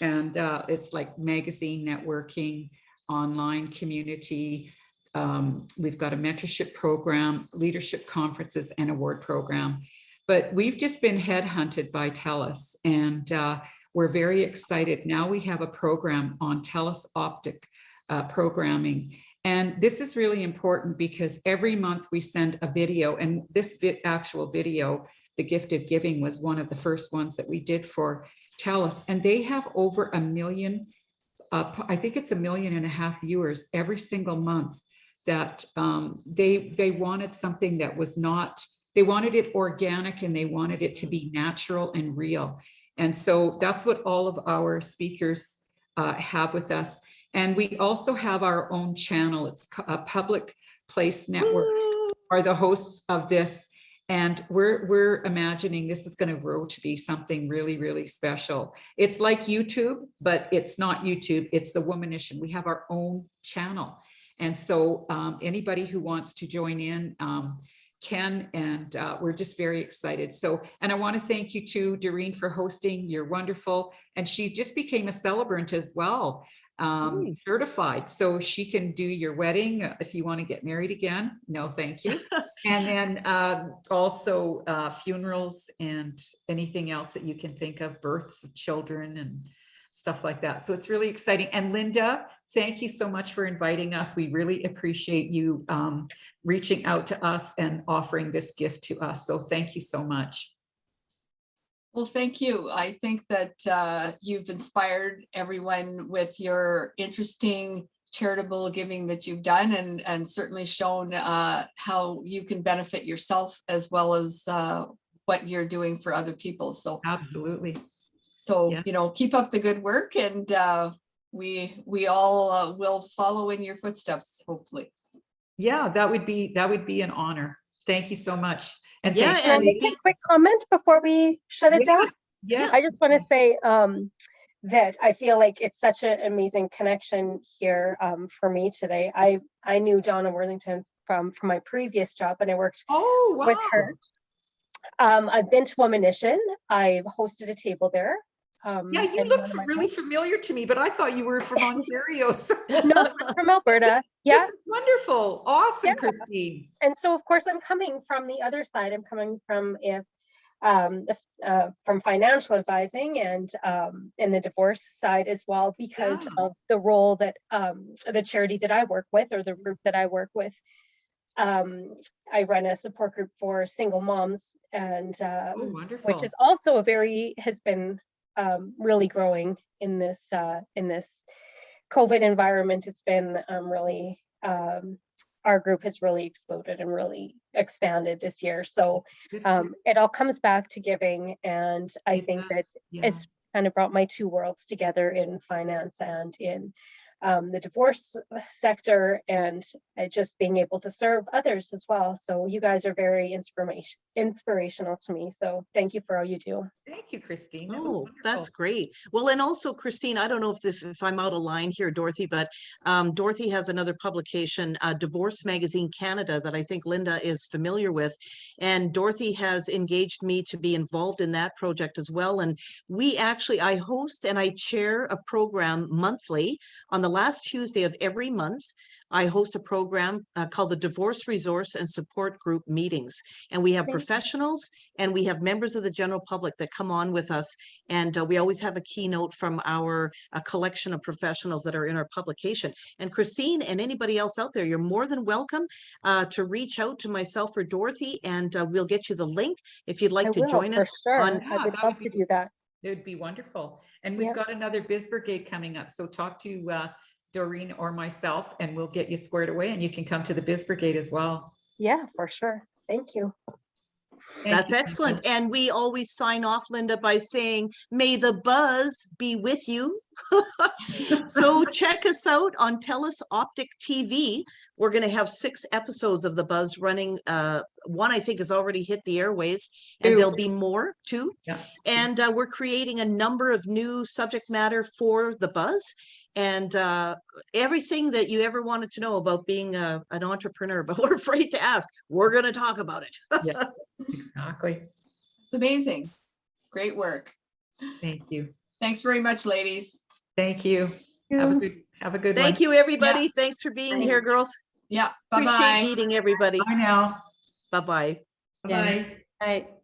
and it's like magazine, networking, online community. We've got a mentorship program, leadership conferences, and award program. But we've just been headhunted by TELUS, and we're very excited. Now we have a program on TELUS Optic programming. And this is really important because every month we send a video, and this actual video, The Gift of Giving, was one of the first ones that we did for TELUS. And they have over 1 million, I think it's 1.5 million viewers every single month, that they wanted something that was not, they wanted it organic, and they wanted it to be natural and real. And so that's what all of our speakers have with us. And we also have our own channel. It's a Public Place Network are the hosts of this. And we're imagining this is going to grow to be something really, really special. It's like YouTube, but it's not YouTube. It's the Womanition. We have our own channel. And so anybody who wants to join in, can, and we're just very excited. So, and I want to thank you to Dorine for hosting. You're wonderful. And she just became a celebrant as well, certified. So she can do your wedding if you want to get married again. No, thank you. And then also funerals and anything else that you can think of, births of children and stuff like that. So it's really exciting. And Linda, thank you so much for inviting us. We really appreciate you reaching out to us and offering this gift to us. So thank you so much. Well, thank you. I think that you've inspired everyone with your interesting charitable giving that you've done, and certainly shown how you can benefit yourself as well as what you're doing for other people. So absolutely. So, yeah. You know, keep up the good work, and we all will follow in your footsteps, hopefully. Yeah, that would be an honor. Thank you so much. And yeah, can I make a quick comment before we shut it down? Yeah. I just want to say that I feel like it's such an amazing connection here for me today. I knew Donna Worthington from my previous job, and I worked with her. I've been to Womanition. I've hosted a table there. Yeah, you look really familiar to me, but I thought you were from Ontario. So. No, I'm from Alberta. Yeah, this is wonderful. Awesome, yeah. Christine. And so, of course, I'm coming from the other side. I'm coming from financial advising and the divorce side as well, because of the role that the charity that I work with, or the group that I work with. I run a support group for single moms, and which is also has been really growing in this COVID environment. It's been really, our group has really exploded and really expanded this year. So it all comes back to giving, and I think that it's kind of brought my two worlds together in finance and in the divorce sector, and just being able to serve others as well. So you guys are very inspirational to me. So thank you for all you do. Thank you, Christine. Oh, that's great. Well, and also, Christine, I don't know if I'm out of line here, Dorothy, but Dorothy has another publication, Divorce Magazine Canada, that I think Linda is familiar with. And Dorothy has engaged me to be involved in that project as well. And I host and I chair a program monthly on the the last Tuesday of every month, I host a program called the Divorce Resource and Support Group Meetings. And we have Thank you. professionals and we have members of the general public that come on with us. And we always have a keynote from our collection of professionals that are in our publication. And Christine and anybody else out there, you're more than welcome to reach out to myself or Dorothy, and we'll get you the link if you'd like I to will, join for us sure. on. I Yeah, would that love would be- to do that. It would be wonderful. And we've Yep. got another Biz Brigade coming up. So talk to Dorine or myself and we'll get you squared away and you can come to the Biz Brigade as well. Yeah, for sure. Thank you. Thank That's you. excellent. And we always sign off, Linda, by saying, may the buzz be with you. So check us out on TELUS Optic TV. We're going to have 6 episodes of the buzz running. One, I think, has already hit the airways, and 2. there'll be more too. Yeah. And we're creating a number of new subject matter for the buzz. And everything that you ever wanted to know about being an entrepreneur, but we're afraid to ask, we're going to talk about it. Yeah, exactly. It's amazing. Great work. Thank you. Thanks very much, ladies. Thank you. Have a good one. Thank you, everybody. Thanks for being here, girls. Yeah, Appreciate bye-bye. meeting everybody. Bye now. Bye-bye. Yeah. Bye. Right.